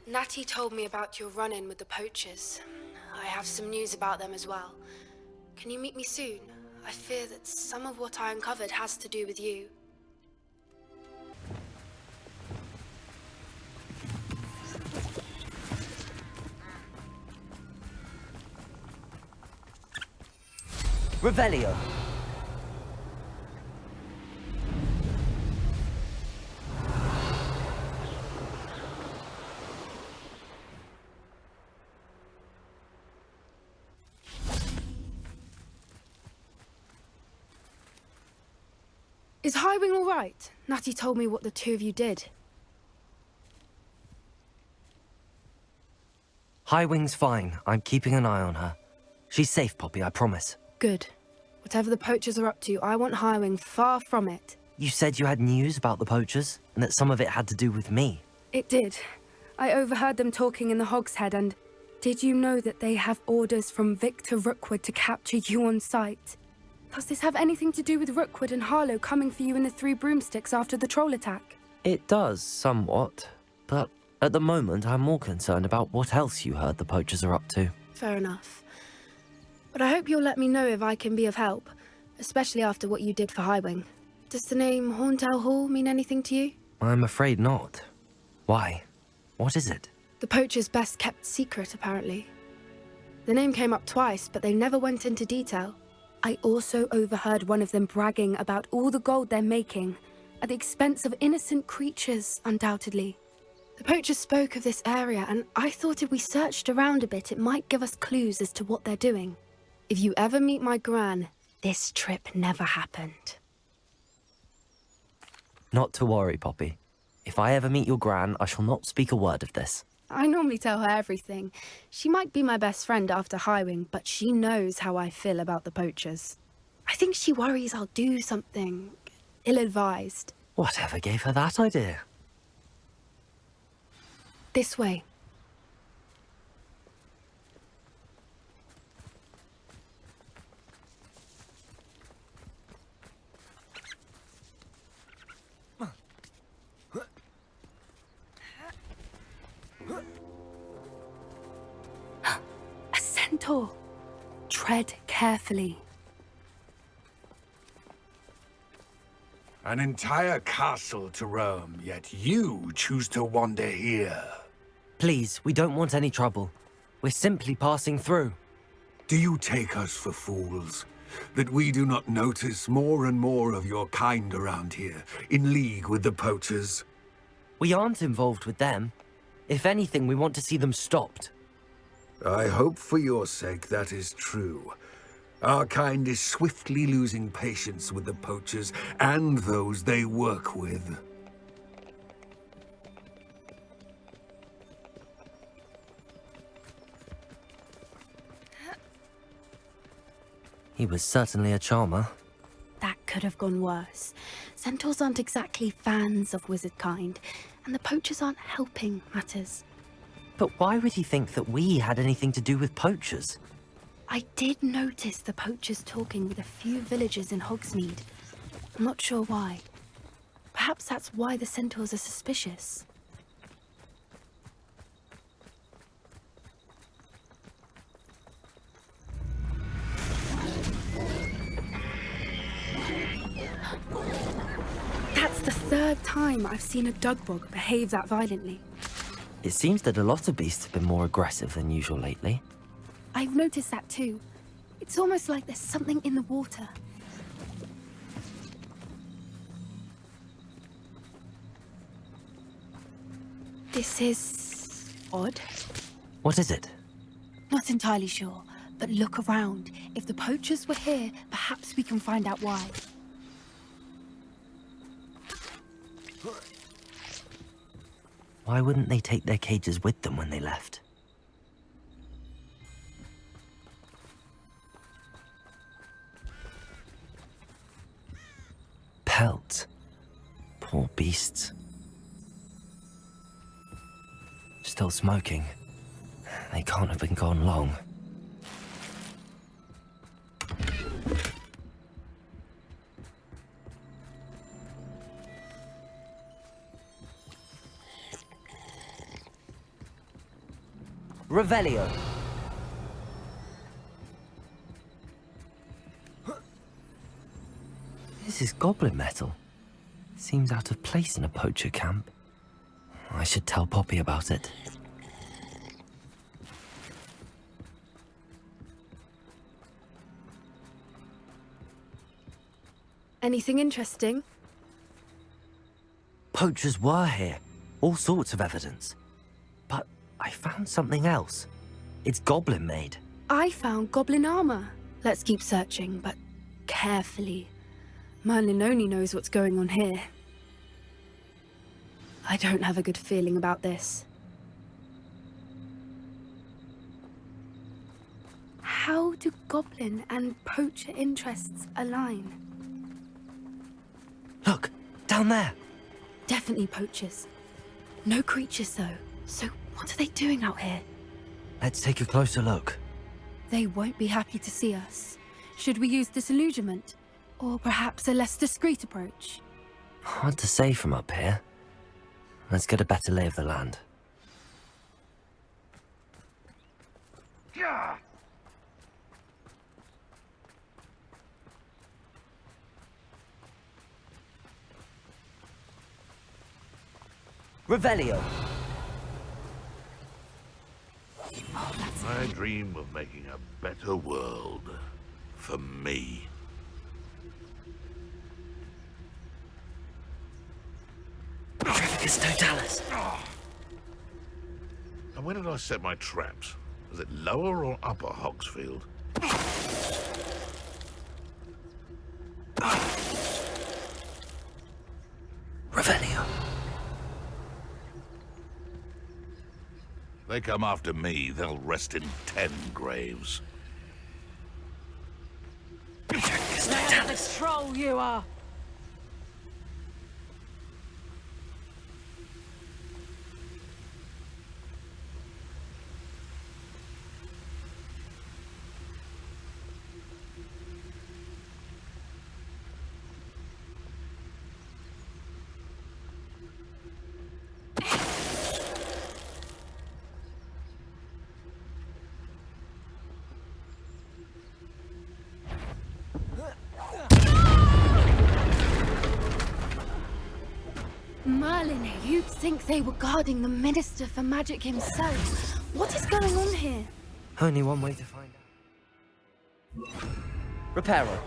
Natty told me about your run-in with the poachers. I have some news about them as well. Can you meet me soon? I fear that some of what I uncovered has to do with you. Revelio. Is Highwing all right? Natty told me what the two of you did. Highwing's fine. I'm keeping an eye on her. She's safe, Poppy, I promise. Good. Whatever the poachers are up to, I want Highwing far from it. You said you had news about the poachers, and that some of it had to do with me. It did. I overheard them talking in the Hogshead, and did you know that they have orders from Victor Rookwood to capture you on sight? Does this have anything to do with Rookwood and Harlow coming for you in the Three Broomsticks after the troll attack? It does, somewhat. But at the moment, I'm more concerned about what else you heard the poachers are up to. Fair enough. But I hope you'll let me know if I can be of help, especially after what you did for Highwing. Does the name Horntail Hall mean anything to you? I'm afraid not. Why? What is it? The poachers' best kept secret, apparently. The name came up twice, but they never went into detail. I also overheard one of them bragging about all the gold they're making, at the expense of innocent creatures, undoubtedly. The poachers spoke of this area, and I thought if we searched around a bit, it might give us clues as to what they're doing. If you ever meet my Gran, this trip never happened. Not to worry, Poppy. If I ever meet your Gran, I shall not speak a word of this. I normally tell her everything. She might be my best friend after Highwing, but she knows how I feel about the poachers. I think she worries I'll do something ill-advised. Whatever gave her that idea? This way. A centaur. Tread carefully. An entire castle to roam, yet you choose to wander here. Please, we don't want any trouble. We're simply passing through. Do you take us for fools? That we do not notice more and more of your kind around here, in league with the poachers? We aren't involved with them. If anything, we want to see them stopped. I hope for your sake that is true. Our kind is swiftly losing patience with the poachers and those they work with. He was certainly a charmer. That could have gone worse. Centaurs aren't exactly fans of wizard kind, and the poachers aren't helping matters. But why would he think that we had anything to do with poachers? I did notice the poachers talking with a few villagers in Hogsmeade. I'm not sure why. Perhaps that's why the centaurs are suspicious. That's the third time I've seen a dugbog behave that violently. It seems that a lot of beasts have been more aggressive than usual lately. I've noticed that too. It's almost like there's something in the water. This is odd. What is it? Not entirely sure, but look around. If the poachers were here, perhaps we can find out why. Why wouldn't they take their cages with them when they left? Pelt. Poor beasts. Still smoking. They can't have been gone long. Revelio. This is goblin metal. Seems out of place in a poacher camp. I should tell Poppy about it. Anything interesting? Poachers were here. All sorts of evidence. But I found something else. It's goblin made. I found goblin armor. Let's keep searching, but carefully. Merlin only knows what's going on here. I don't have a good feeling about this. How do goblin and poacher interests align? Look, down there. Definitely poachers. No creatures, though. So what are they doing out here? Let's take a closer look. They won't be happy to see us. Should we use disillusionment? Or perhaps a less discreet approach? Hard to say from up here. Let's get a better lay of the land. Revelio. I dream of making a better world for me. It's Totalis. And where did I set my traps? Was it lower or upper Hogsfield? Revelio. They come after me, they'll rest in 10 graves. It's Totalis. Troll you are! Merlin, you'd think they were guarding the Minister for Magic himself. What is going on here? Only one way to find out. Reparo.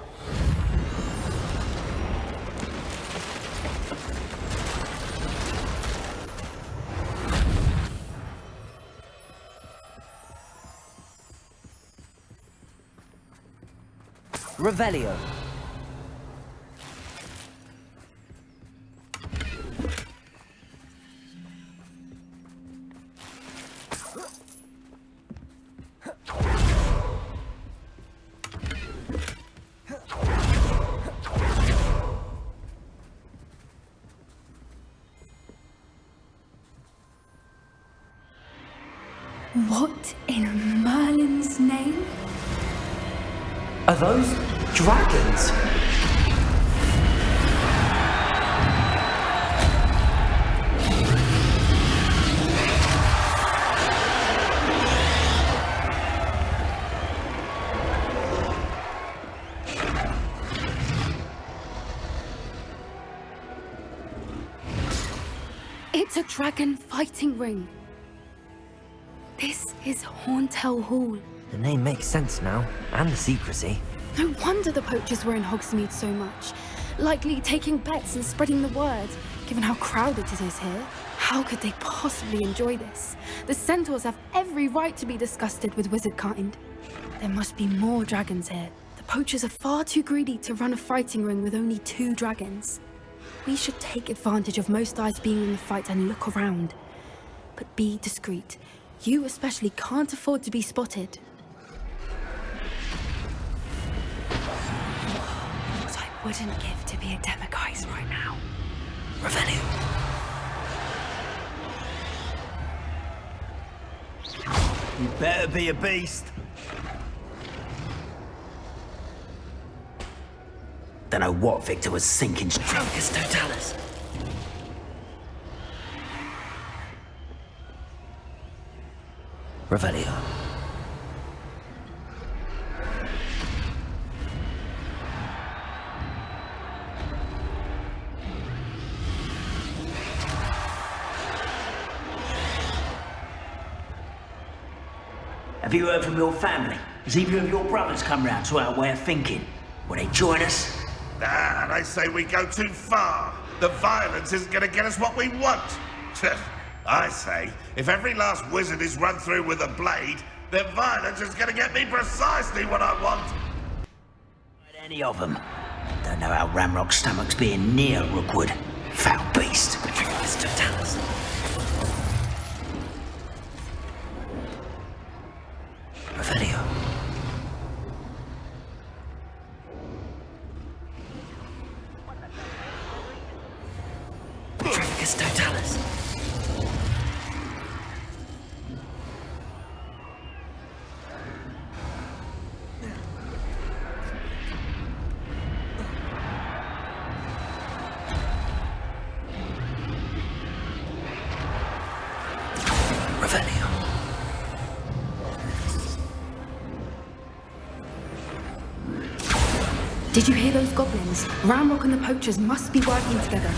Revelio. What in Merlin's name? Are those dragons? It's a dragon fighting ring. This is Hauntel Hall. The name makes sense now, and the secrecy. No wonder the poachers were in Hogsmeade so much. Likely taking bets and spreading the word, given how crowded it is here. How could they possibly enjoy this? The centaurs have every right to be disgusted with wizard kind. There must be more dragons here. The poachers are far too greedy to run a fighting ring with only 2 dragons. We should take advantage of most eyes being in the fight and look around. But be discreet. You especially can't afford to be spotted. What I wouldn't give to be a Demiguise right now. Revelio. You better be a beast. Don't know what Victor was sinking. It's Totalis. Revelio. Have you heard from your family? Has either of your brothers come round to our way of thinking? Will they join us? Nah, they say we go too far. The violence isn't gonna get us what we want. I say, if every last wizard is run through with a blade, then violence is gonna get me precisely what I want. Any of them. Don't know how Ramrock's stomach's being near Rookwood. Foul beast. Mr. Tallis. Revelio. Petrificus Totalis. Revelio. Did you hear those goblins? Ramrock and the poachers must be working together.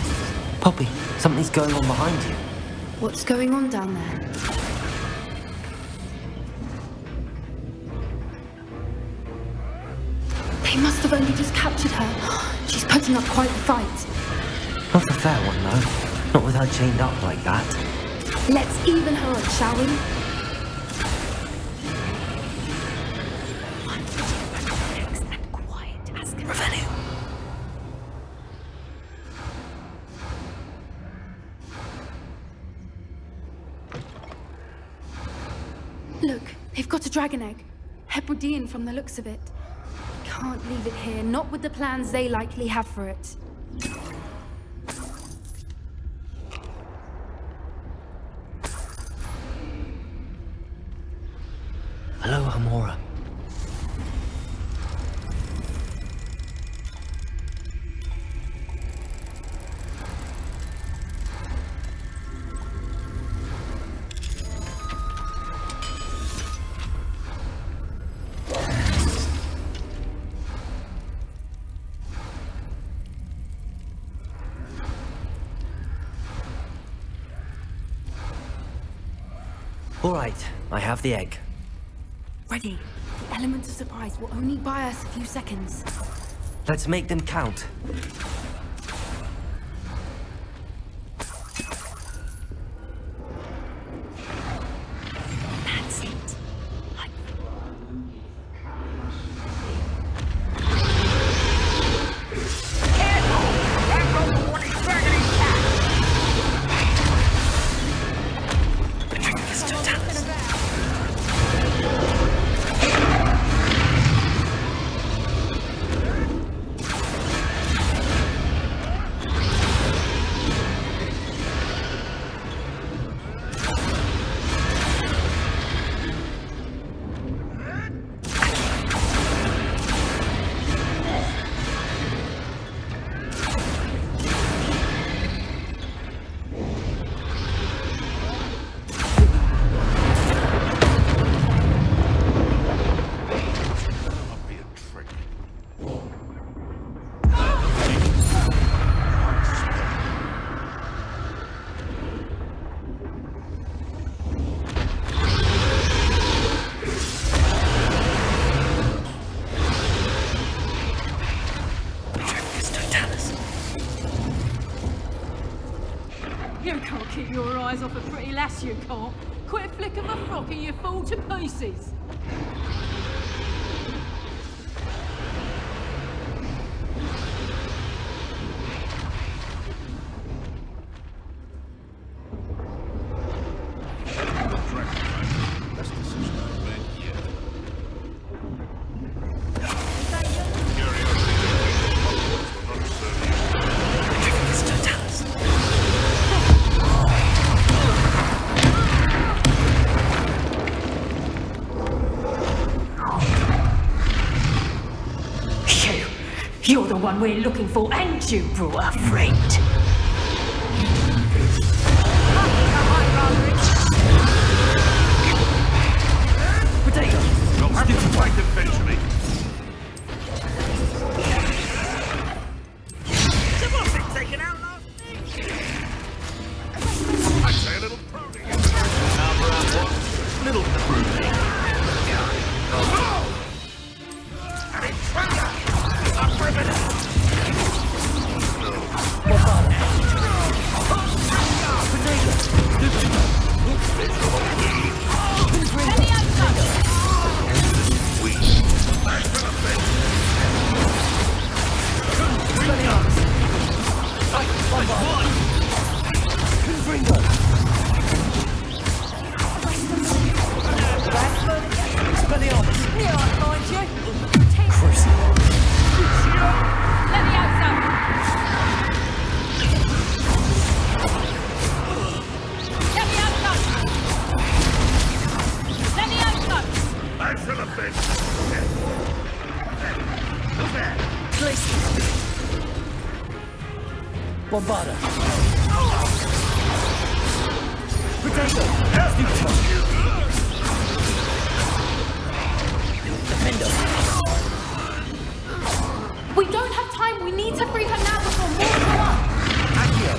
Poppy, something's going on behind you. What's going on down there? They must have only just captured her. She's putting up quite the fight. Not a fair one, though. Not with her chained up like that. Let's even her up, shall we? Revelio. Look, they've got a dragon egg. Hebridean from the looks of it. Can't leave it here, not with the plans they likely have for it. Hello, Hamora. All right, I have the egg. Ready. The element of surprise will only buy us a few seconds. Let's make them count. That's it. You can't keep your eyes off a pretty lass, you can't. Quick flick of a frock and you fall to pieces. You're the one we're looking for, and you brought a friend. Bombarda. Potato. Stupid. Defender. We don't have time. We need to free her now before more go up. Accio.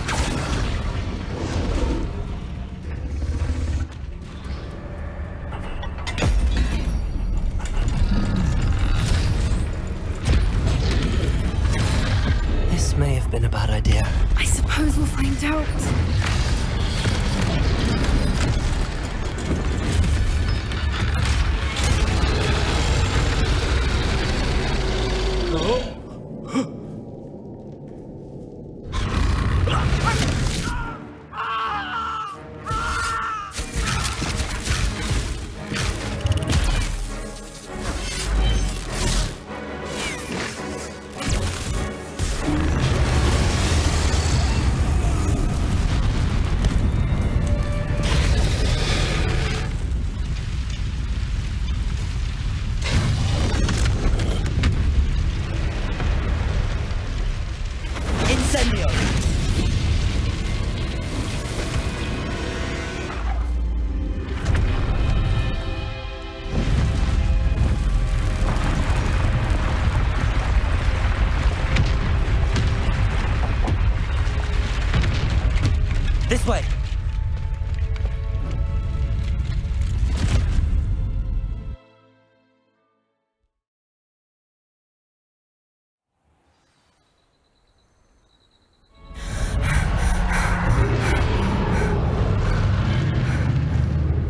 This may have been a bad idea. I suppose we'll find out. Incendio. This way.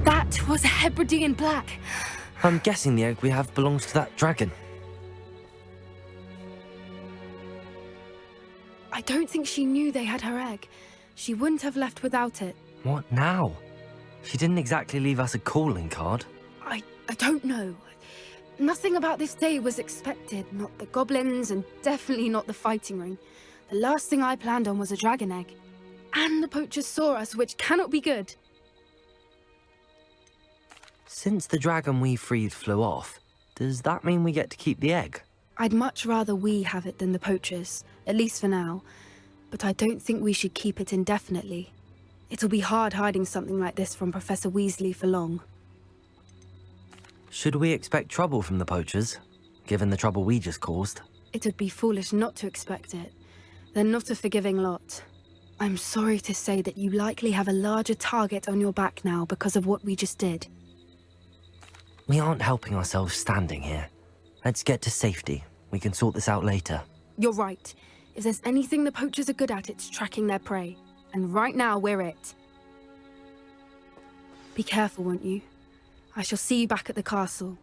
That was a Hebridean black. I'm guessing the egg we have belongs to that dragon. I don't think she knew they had her egg. She wouldn't have left without it. What now? She didn't exactly leave us a calling card. I don't know. Nothing about this day was expected. Not the goblins, and definitely not the fighting ring. The last thing I planned on was a dragon egg. And the poachers saw us, which cannot be good. Since the dragon we freed flew off, does that mean we get to keep the egg? I'd much rather we have it than the poachers, at least for now. But I don't think we should keep it indefinitely. It'll be hard hiding something like this from Professor Weasley for long. Should we expect trouble from the poachers, given the trouble we just caused? It would be foolish not to expect it. They're not a forgiving lot. I'm sorry to say that you likely have a larger target on your back now because of what we just did. We aren't helping ourselves standing here. Let's get to safety. We can sort this out later. You're right. If there's anything the poachers are good at, it's tracking their prey. And right now, we're it. Be careful, won't you? I shall see you back at the castle.